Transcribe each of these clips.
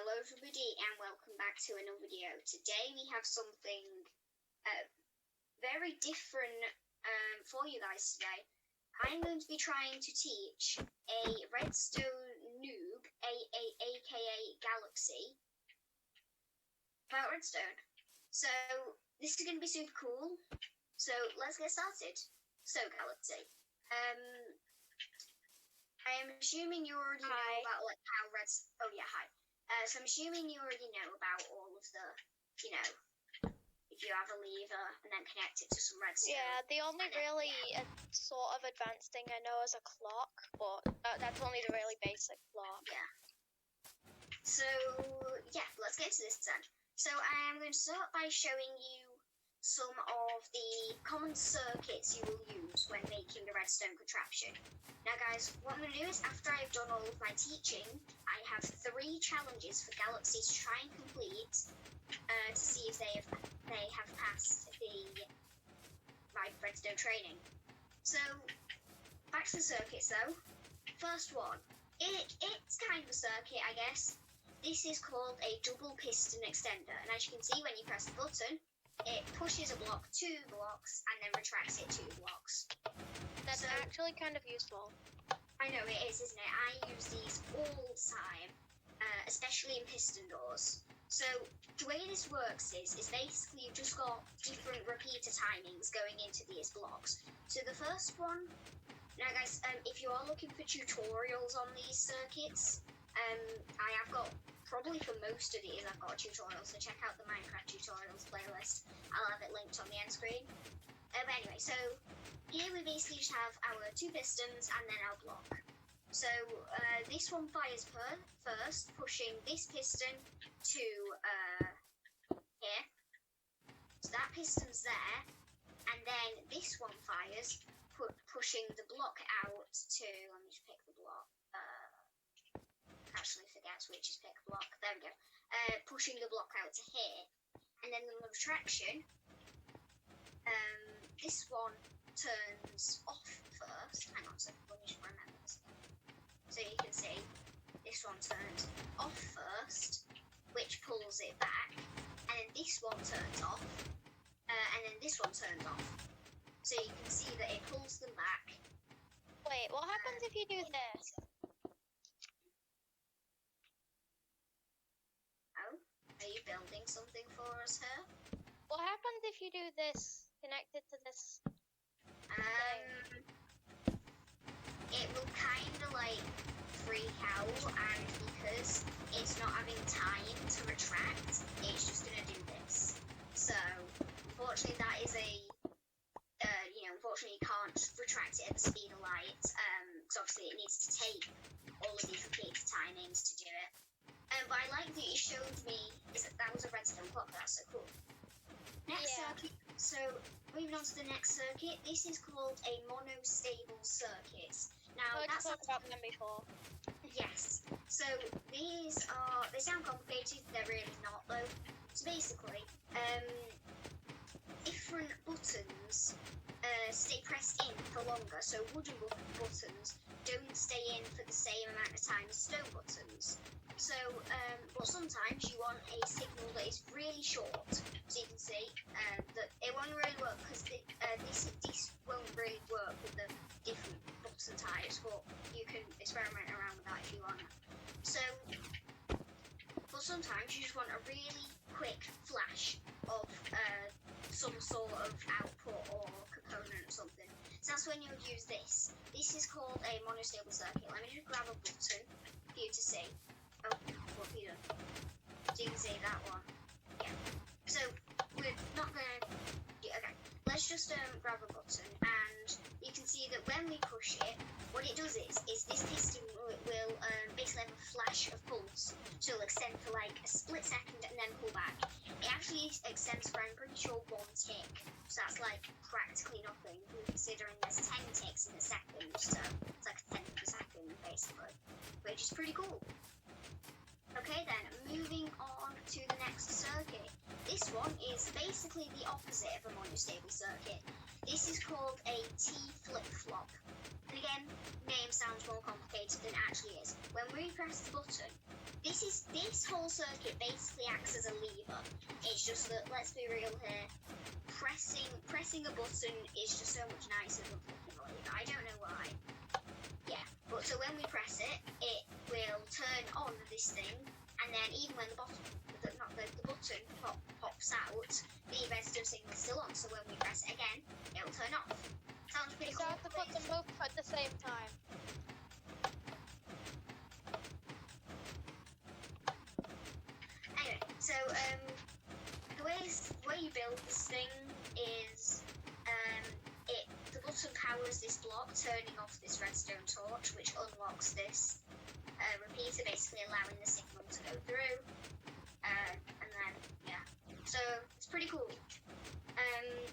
Hello everybody and welcome back to another video. Today we have something very different for you guys today. I'm going to be trying to teach a Redstone Noob, aka Galaxy, about Redstone. So this is going to be super cool. So let's get started. So Galaxy, I am assuming you already know about like how Redstone. Oh yeah, hi. So I'm assuming you already know about all of the, if you have a lever and then connect it to some redstone. Yeah, the only really sort of advanced thing I know is a clock, but that's only the really basic clock. Yeah. So, yeah, let's get to this then. So I'm going to start by showing you some of the common circuits you will use when making the redstone contraption. Now guys, what I'm going to do is after I've done all of my teaching, I have 3 challenges for Galaxy to try and complete to see if they have passed my redstone training. So, back to the circuits though. First one, it's kind of a circuit I guess. This is called a double piston extender, and as you can see when you press the button, it pushes a block 2 blocks and then retracts it 2 blocks. That's actually kind of useful. I know it is, isn't it? I use these all the time, especially in piston doors. So the way this works is basically you've just got different repeater timings going into these blocks. So the first one, now guys, if you are looking for tutorials on these circuits, I have got, probably for most of these, I've got a tutorial, so check out the Minecraft tutorials playlist. I'll have it linked on the end screen. But anyway, so here we basically just have our 2 pistons and then our block. So this one fires first, pushing this piston to here. So that piston's there, and then this one fires, pushing the block out to, let me just pick the block. Actually forgets which is pick block. There we go. Pushing the block out to here, and then the retraction. This one turns off first. Hang on a second, let me just remember this again. So you can see this one turns off first, which pulls it back, and then this one turns off, and then this one turns off. So you can see that it pulls them back. Wait, what happens if you do this? Are you building something for us here? What happens if you do this connected to this thing? It will kind of like freak out, and because it's not having time to retract, it's just going to do this. So, unfortunately that is unfortunately you can't retract it at the speed of light, because obviously it needs to take all of these repeated timings to do it. But I like that you showed me that was a redstone clock. That's so cool. Next circuit. So moving on to the next circuit. This is called a monostable circuit. Now I've talked about them before. Yes. So they sound complicated. They're really not though. So basically, different buttons stay pressed in for longer. So wooden buttons don't stay in for the same amount of time as stone buttons. So, but sometimes you want a signal that is really short. So you can see that it won't really work because this won't really work with the different button types, but you can experiment around with that if you want. So, but sometimes you just want a really quick flash of some sort of output or component or something. So that's when you'll use this. This is called a monostable circuit. Let me just grab a button for you to see. Oh, what have you done? So you can see that one. Yeah. So we're not gonna. Okay. Let's just grab a button, and you can see that when we push it, what it does is this piston will basically have a flash of pulse. So it'll extend for like a split second and then pull back. It actually extends for, I'm pretty sure, 1 tick. So that's like practically nothing, considering there's 10 ticks in a second. So it's like a tenth of a second basically, which is pretty cool. Okay then, moving on to the next circuit. This one is basically the opposite of a monostable circuit. This is called a T-flip-flop. And again, name sounds more complicated than it actually is. When we press the button, this whole circuit basically acts as a lever. It's just that, let's be real here, pressing a button is just so much nicer than flicking a lever. I don't know why. Yeah, but so when we press it, it will turn on this thing, and then even when the button pops out, the redstone signal is still on. So when we press it again, it will turn off. Sounds pretty So cool. I have to put them both at the same time. Anyway, so the way you build this thing is the button powers this block, turning off this redstone torch, which unlocks this repeater, basically allowing the signal to go through. And then yeah, so it's pretty cool.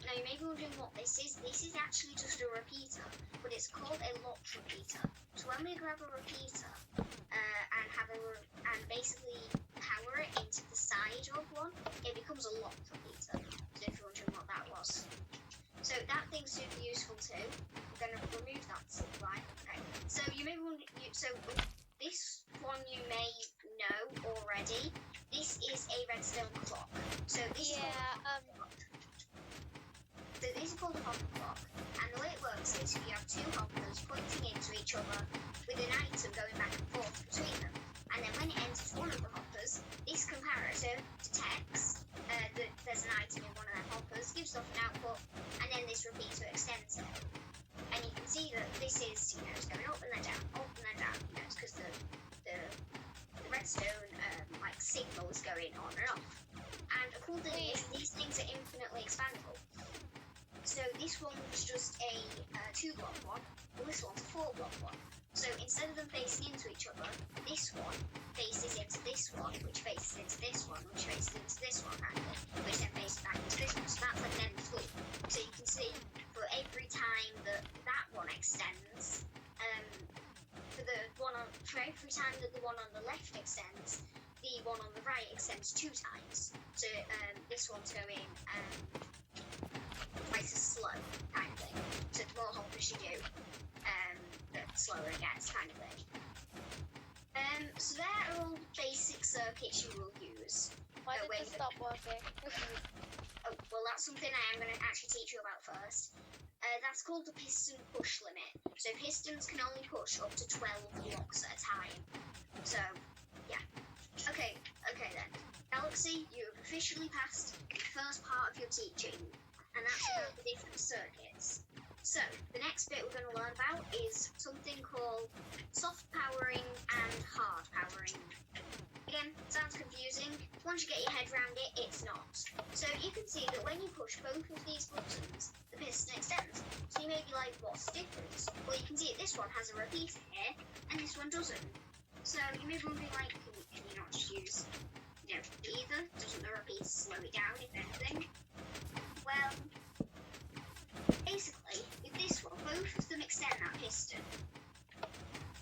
Now you may be wondering what this is. This is actually just a repeater, but it's called a lock repeater. So when we grab a repeater and basically power it into the side of one, it becomes a lock repeater. So if you're wondering what that was. So that thing's super useful too. We're going to remove that supply. Okay. So you may be wondering, so this one you may know already. This is a redstone clock. So this is So this is called a hopper clock, and the way it works is you have two hoppers pointing into each other with an item going back and forth between them. And then when it enters one of the hoppers, this comparator detects that there's an item in one of their hoppers, gives off an output, and then this repeater extends it. And you can see that this is, it's going up and then down, up and then down. It's because the redstone signal is going on and off. And a cool thing is these things are infinitely expandable. So this one was just a 2-block one, well this one's a 4-block one. So instead of them facing into each other, this one faces into this one, which faces into this one, which faces into this one, which then faces back into this one. So that's like an endless loop. So you can see for every time that one extends, for every time that the one on the left extends, the one on the right extends 2 times. So this one's going twice as slow, kind of thing. So the more hoppers you do, the slower it gets, kind of thing. So there are all the basic circuits you will use. Why did this stop working? Oh, well that's something I am going to actually teach you about first. That's called the piston push limit. So pistons can only push up to 12 blocks at a time. So, yeah. Okay then. Galaxy, you have officially passed the first part of your teaching, and that's about the different circuits. So, the next bit we're going to learn about is something called soft powering and hard powering. Again, sounds confusing. Once you get your head around it, it's not. So you can see that when you push both of these buttons, the piston extends. So you may be like, what's the difference? Well, you can see that this one has a repeater here, and this one doesn't. So you may be wondering, like, can you not just use, either? Doesn't the repeater slow it down, if anything? Well, basically, with this one, both of them extend that piston.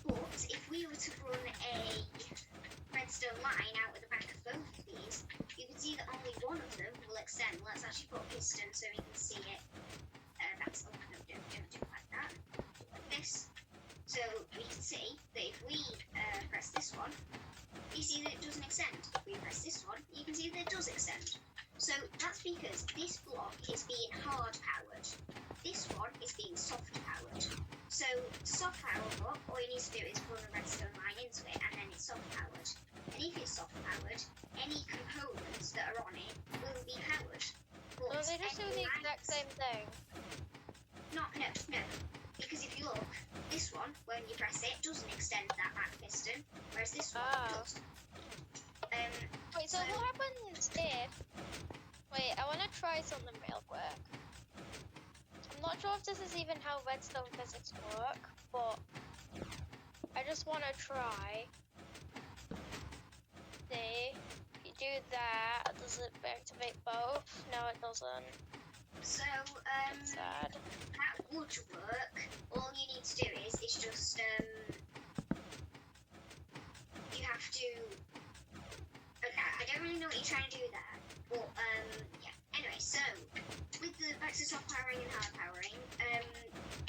But if we were to run a redstone line out of the back of both of these, you can see that only one of them will extend. Let's actually put a piston so we can see it. That's don't do it like that. Do it like this. So we can see that if we press this one, you see that it doesn't extend. If we press this one, you can see that it does extend. So that's because this block is being hard powered. This one is being soft powered. So to soft power a block, all you need to do is run a redstone line into it, and then it's soft powered. And if it's soft powered, any components that are on it will be powered. So they just do the exact same thing? No. Because if you look, this one, when you press it, doesn't extend that back piston, whereas this one does. Wait, so what happens if... Wait, I want to try something real quick. I'm not sure if this is even how redstone physics work, but I just want to try. See, if you do that, does it activate both? No, it doesn't. So, Sad. that would work. All you need to do is just, you have to, I don't really know what you're trying to do there, but, yeah. Anyway, so, with the back to soft powering and hard powering,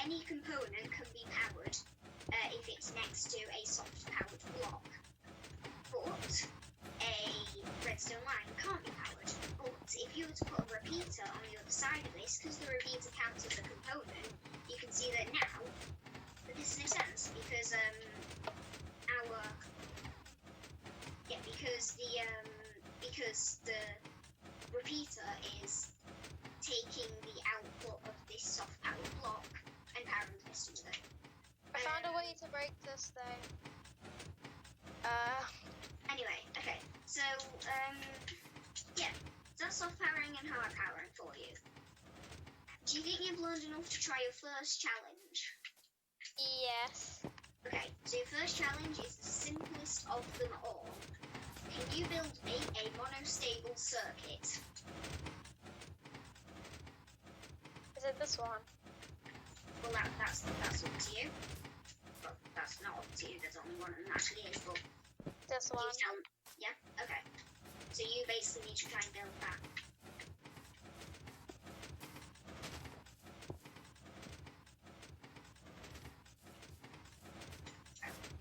any component can be powered, if it's next to a soft powered block. But, redstone line can't be powered. But if you were to put a repeater on the other side of this, because the repeater counts as a component, you can see that now this makes sense because because the repeater is taking the output of this soft power block and powering the piston with it. I found a way to break this thing. Anyway, okay, so yeah, that's soft powering and hard powering for you. Do you think you've learned enough to try your first challenge? Yes. Okay, so your first challenge is the simplest of them all. Can you build me a monostable circuit? Is it this one? Well, that's up to you. Well, that's not up to you. There's only one of them actually is, but This one. yeah, okay. So you basically need to try and build that.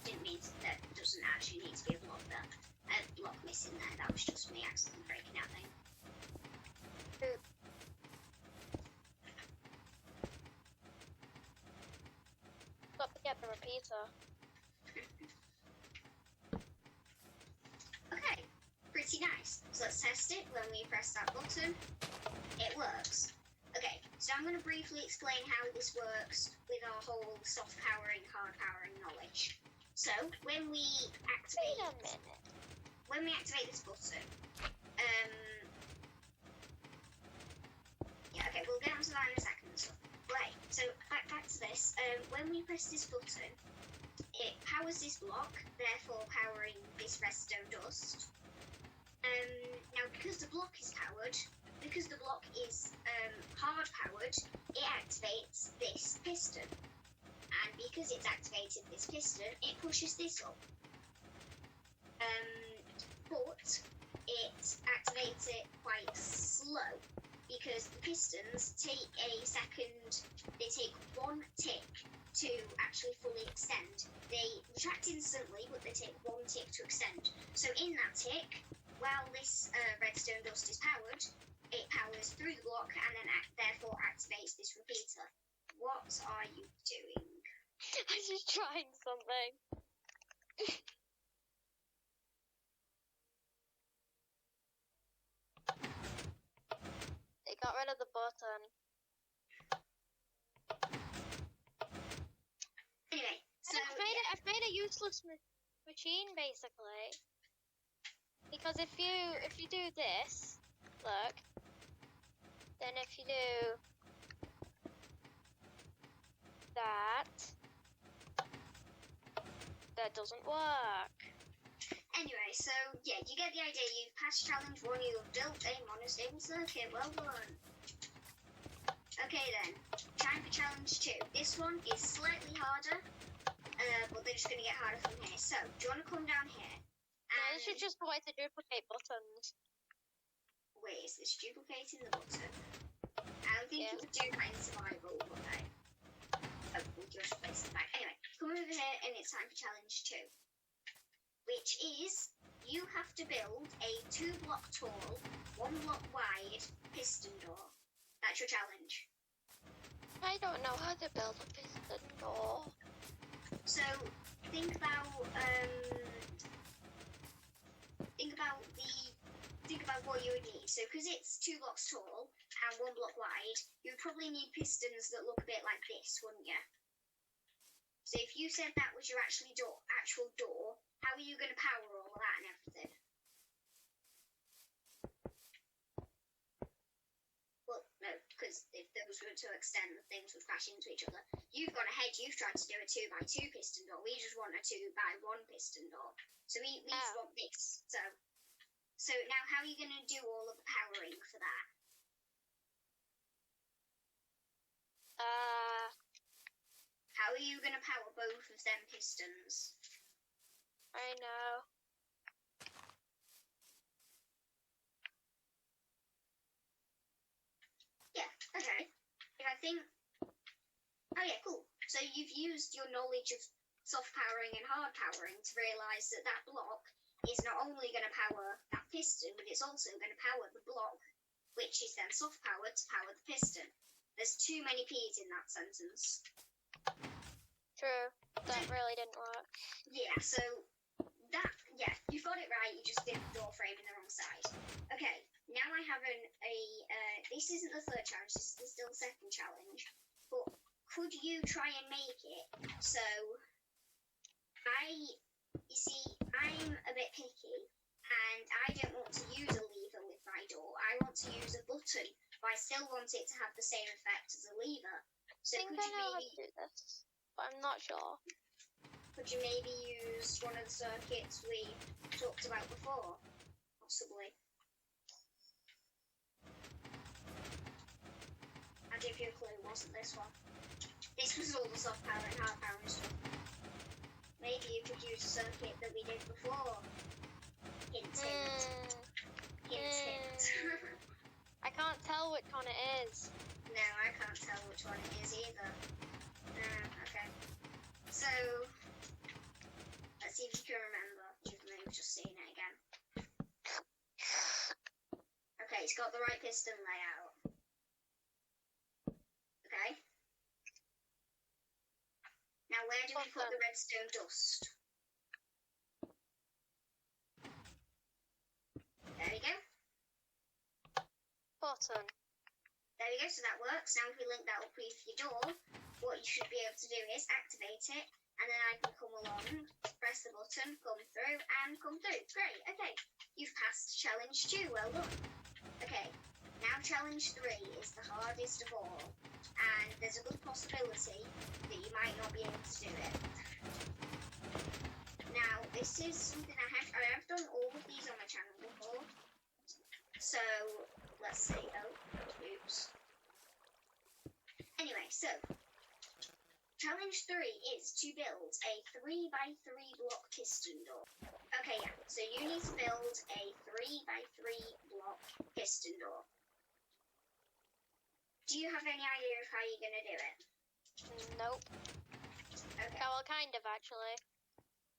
Didn't mean that doesn't actually need to be a block there. A block missing there. That was just me accidentally breaking that thing. Got to get the repeater. Okay, pretty nice. So let's test it. When we press that button, it works. Okay, so I'm going to briefly explain how this works with our whole soft powering, hard powering knowledge. So when we activate, Wait a minute. when we activate this button, yeah, okay, we'll get onto that in a second. So, right, so back to this. When we press this button, it powers this block, therefore powering this redstone dust. Now, because the block is powered, because the block is hard powered, it activates this piston. And because it's activated this piston, it pushes this up. But it activates it quite slow because the pistons take a second, they take one tick to actually fully extend. They retract instantly, but they take one tick to extend. So in that tick, while this redstone dust is powered, it powers through the block and then therefore activates this repeater. What are you doing? I'm just trying something. They got rid of the button. Anyway, so I've made a useless machine basically. Because if you do this, look, then if you do that doesn't work. Anyway, so yeah, you get the idea. You've passed challenge 1, you have built a monostable circuit. Well done. Okay then, time for challenge 2. This one is slightly harder, but they're just going to get harder from here. So, do you want to come down here? No, this is just a way to duplicate buttons. Wait, is this duplicating the button? I don't think Yeah. it would do that in survival, but we'll just place it back. Anyway, come over here and it's time for challenge 2. Which is, you have to build a 2-block tall, 1-block wide piston door. That's your challenge. I don't know how to build a piston door. So, think about what you would need. So, because it's 2 blocks tall and 1 block wide, you would probably need pistons that look a bit like this, wouldn't you? So, if you said that was your actual door, how are you going to power all of that and everything? Well, no, because if those were to extend, the things would crash into each other. You've gone ahead, you've tried to do a 2x2 piston door. We just want a 2x1 piston door. So we just want this. So now how are you going to do all of the powering for that? How are you going to power both of them pistons? I know. Yeah, okay. And I think... Oh yeah, cool. So you've used your knowledge of soft powering and hard powering to realise that that block is not only going to power that piston, piston, but it's also going to power the block, which is then soft powered to power the piston. There's too many P's in that sentence. True. That really didn't work. Yeah, so you've got it right. You just did the door frame in the wrong side. Okay, now I have this isn't the third challenge. This is still the second challenge. But could you try and make it so you see, I'm a bit picky, and I don't want to use a lever with my door. I want to use a button, but I still want it to have the same effect as a lever. So I think I know how to do this, but I'm not sure. Could you maybe use one of the circuits we talked about before? Possibly. I'll give you a clue, wasn't this one? This was all the soft power and hard power and stuff. Maybe you could use a circuit that we did before. Hint, hint. Hint, hint. I can't tell which one it is. No, I can't tell which one it is either. Okay. So, let's see if you can remember, even though you've just seen it again. Okay, it's got the right piston layout. Okay. Now, where do we put the redstone dust? There we go. Button. There we go, so that works. Now if we link that up with your door, what you should be able to do is activate it, and then I can come along, press the button, come through, and come through. Great, okay. You've passed challenge 2, well done. Okay, now challenge 3 is the hardest of all, and there's a good possibility that you might not be able to do it. Now, this is something I have done all of these on my channel before, so let's see. Oh, oops. Anyway, so challenge 3 is to build a 3x3 block piston door. Okay, yeah. So you need to build a 3x3 block piston door. Do you have any idea of how you're gonna do it? Nope. Okay. Oh, well, kind of actually.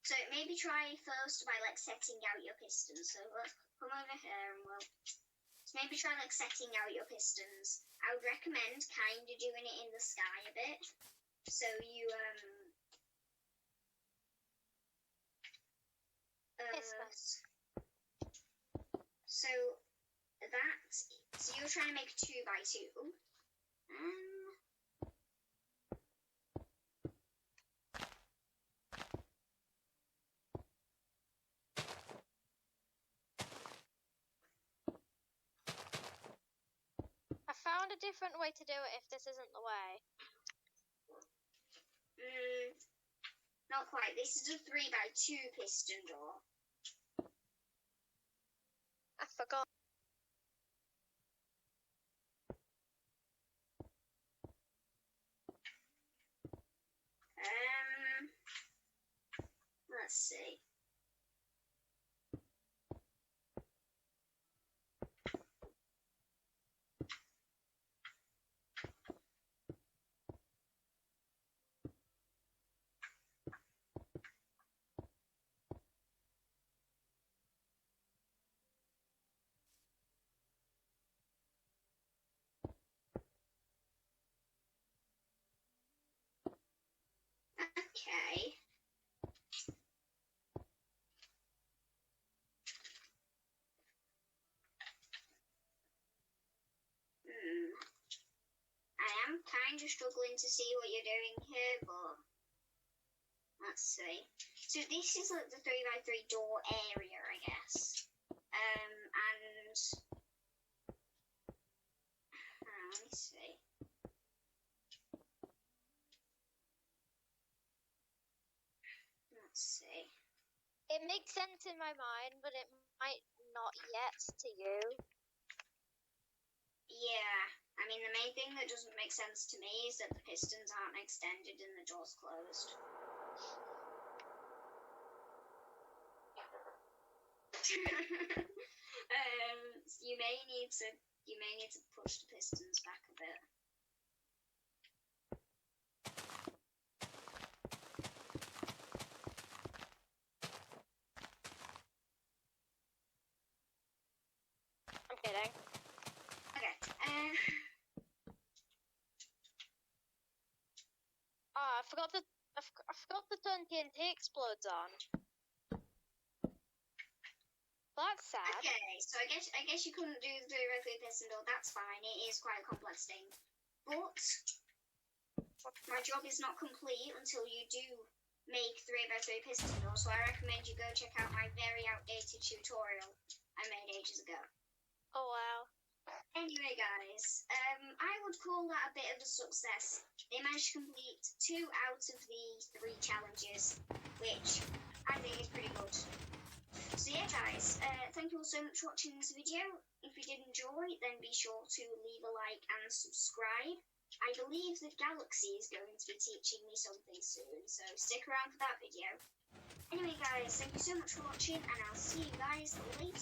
So maybe try first by like setting out your pistons. So let's come over here and we'll maybe try like setting out your pistons. I would recommend kind of doing it in the sky a bit. So you so you're trying to make a 2x2. I found a different way to do it if this isn't the way. Not quite. This is a 3x2 piston door. I forgot. Let's see. Okay. I am kind of struggling to see what you're doing here, but let's see. So this is like the 3x3 door area, I guess. And let me see. Let's see. It makes sense in my mind, but it might not yet to you. Yeah, I mean, the main thing that doesn't make sense to me is that the pistons aren't extended and the door's closed. You may need to push the pistons back a bit. thing. Okay. Ah, I forgot to turn TNT explodes on. That's sad. Okay, so I guess you couldn't do the regular piston door. That's fine. It is quite a complex thing, but my job is not complete until you do make 3x3 piston door. So I recommend you go check out my very outdated tutorial I made ages ago. Oh wow. Anyway, guys, I would call that a bit of a success. They managed to complete 2 out of the 3 challenges, which I think is pretty good. So yeah, guys, thank you all so much for watching this video. If you did enjoy, then be sure to leave a like and subscribe. I believe that Galaxy is going to be teaching me something soon, so stick around for that video. Anyway, guys, thank you so much for watching, and I'll see you guys later.